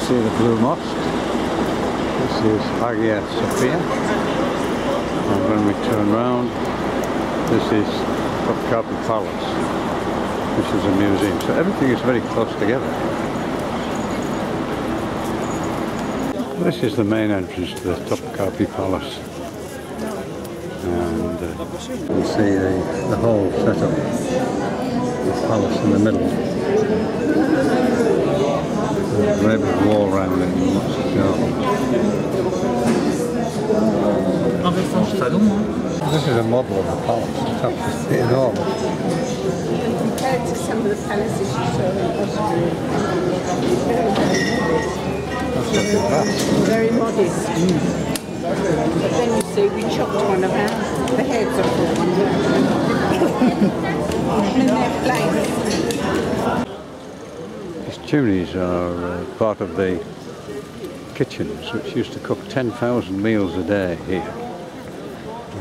see the Blue Mosque. This is Hagia Sophia. And when we turn round, this is Topkapi Palace, which is a museum. So everything is very close together. This is the main entrance to the Topkapi Palace. And you can see the whole setup. The palace in the middle. Very big wall around it and lots of gardens. This is a model of the palace. It's absolutely enormous. Compared to some of the palaces you saw in Austria, very modest. But then you see, we chopped one of the heads off of one. And they're plain. These chimneys are part of the kitchens, which used to cook 10,000 meals a day here.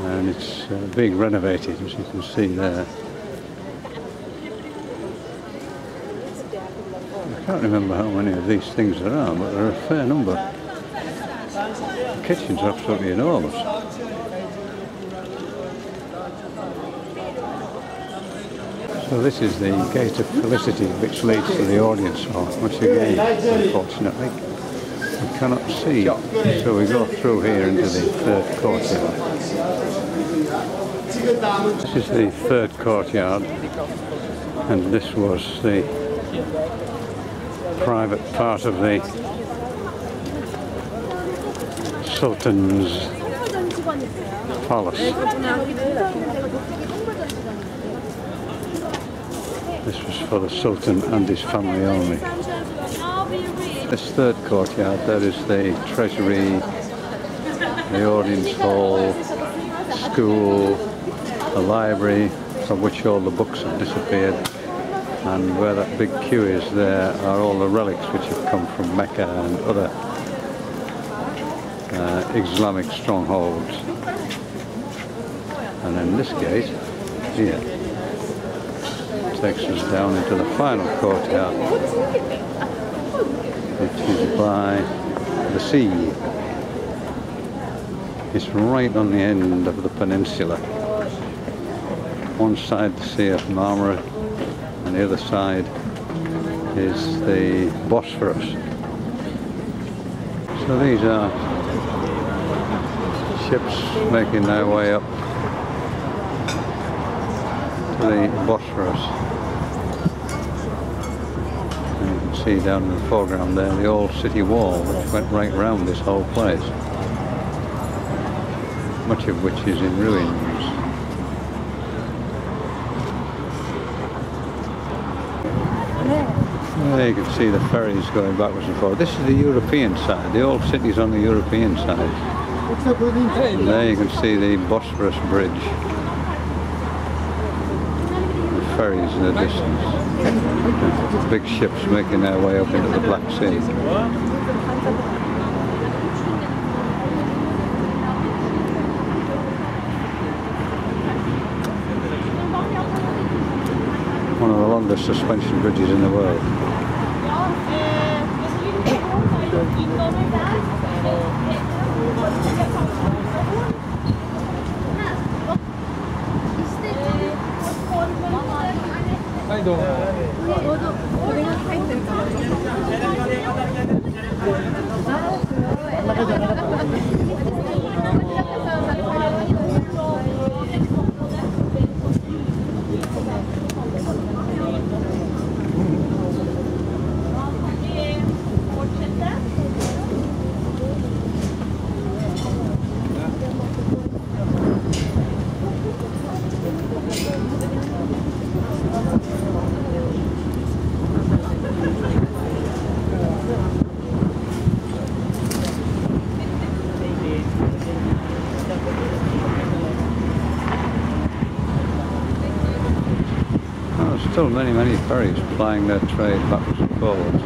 And it's being renovated, as you can see there. I can't remember how many of these things there are, but there are a fair number. The kitchens are absolutely enormous. So this is the Gate of Felicity, which leads to the audience hall, which again, unfortunately, we cannot see. So we go through here into the third courtyard. This is the third courtyard, and this was the private part of the Sultan's palace. This was for the Sultan and his family only. This third courtyard, there is the treasury, the audience hall, school, the library, from which all the books have disappeared, and where that big queue is there are all the relics which have come from Mecca and other Islamic strongholds. And then this gate here takes us down into the final courtyard, which is by the sea. It's right on the end of the peninsula. One side the Sea of Marmara, and the other side is the Bosphorus. So these are ships making their way up to the Bosphorus. And you can see down in the foreground there the old city wall which went right round this whole place, much of which is in ruins. There you can see the ferries going backwards and forwards. This is the European side. The old city's on the European side. And there you can see the Bosphorus Bridge. The ferries in the distance. Big ships making their way up into the Black Sea. One of the longest suspension bridges in the world. Still many ferries plying their trade backwards and forwards.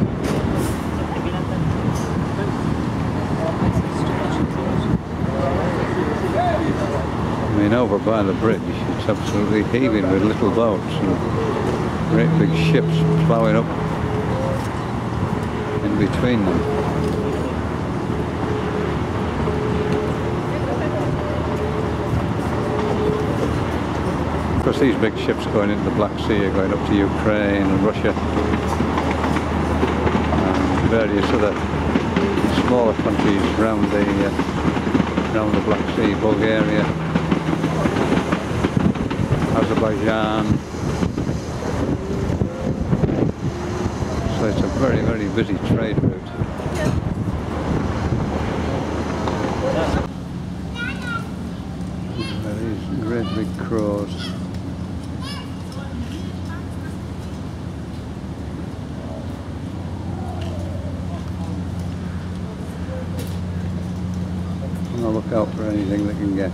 I mean, over by the bridge it's absolutely heaving with little boats and great big ships ploughing up in between them. course, these big ships going into the Black Sea are going up to Ukraine and Russia and various other smaller countries around the Black Sea, Bulgaria, Azerbaijan. So it's a very, very busy trade route. These great big crows. I'll look out for anything they can get.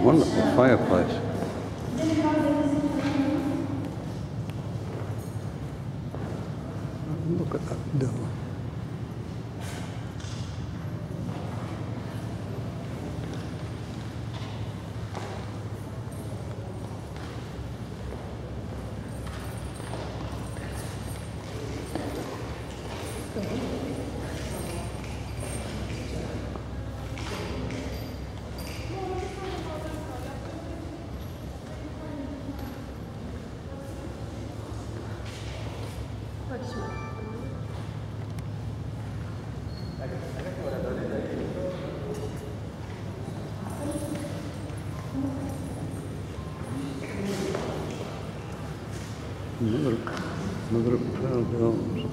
Wonderful fireplace. Look at that door. Another pair of doors.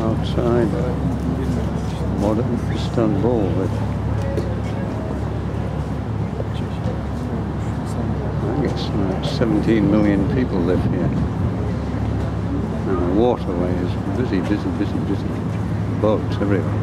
Outside modern Istanbul with, I guess, 17 million people live here, and the waterway is busy, boats everywhere.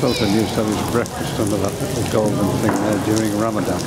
Sultan used to have his breakfast under that little golden thing there during Ramadan.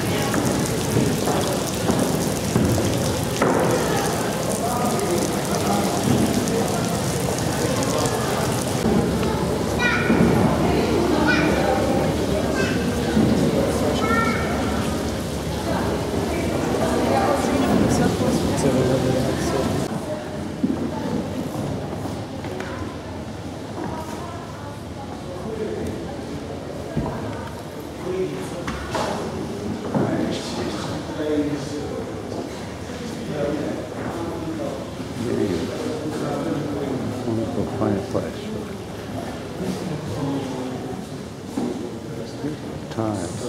Wonderful fireplace. Tiles.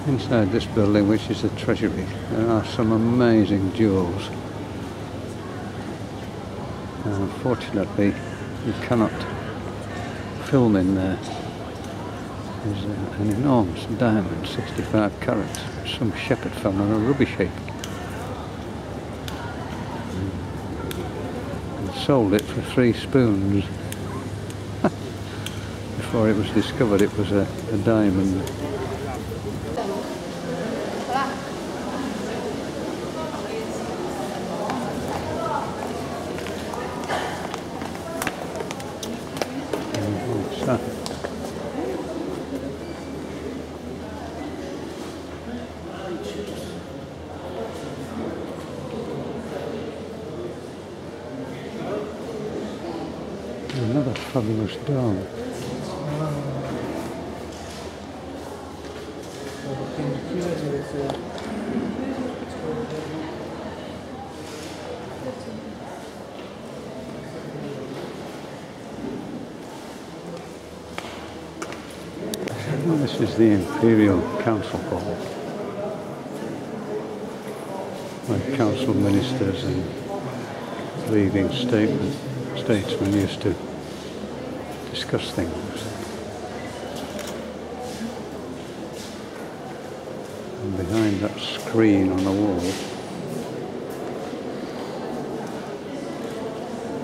Inside this building, which is the treasury, there are some amazing jewels. Unfortunately, you cannot film in there. There's an enormous diamond, 65 carats, some shepherd found on a rubbish heap. And sold it for 3 spoons. Before it was discovered it was a diamond. Another fabulous dog. This is the Imperial Council Hall, where council ministers and leading statesmen used to discuss things. And behind that screen on the wall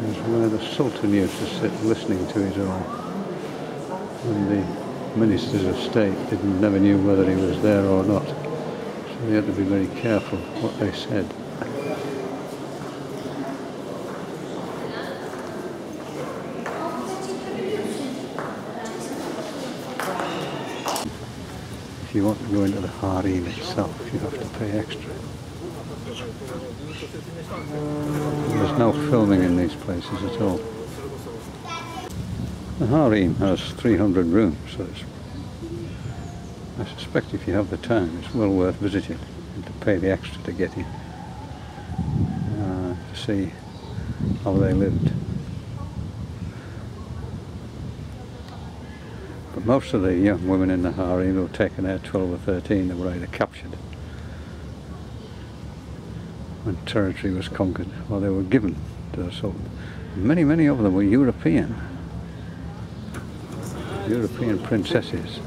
is where the Sultan used to sit listening to it all. And the ministers of state never knew whether he was there or not, so they had to be very careful what they said. If you want to go into the harem itself, you have to pay extra. There's no filming in these places at all. The harem has 300 rooms, so I suspect if you have the time, it's well worth visiting and to pay the extra to get in, to see how they lived. But most of the young women in the harem who were taken out 12 or 13, they were either captured when territory was conquered, or they were given to the Sultan. Many of them were European princesses.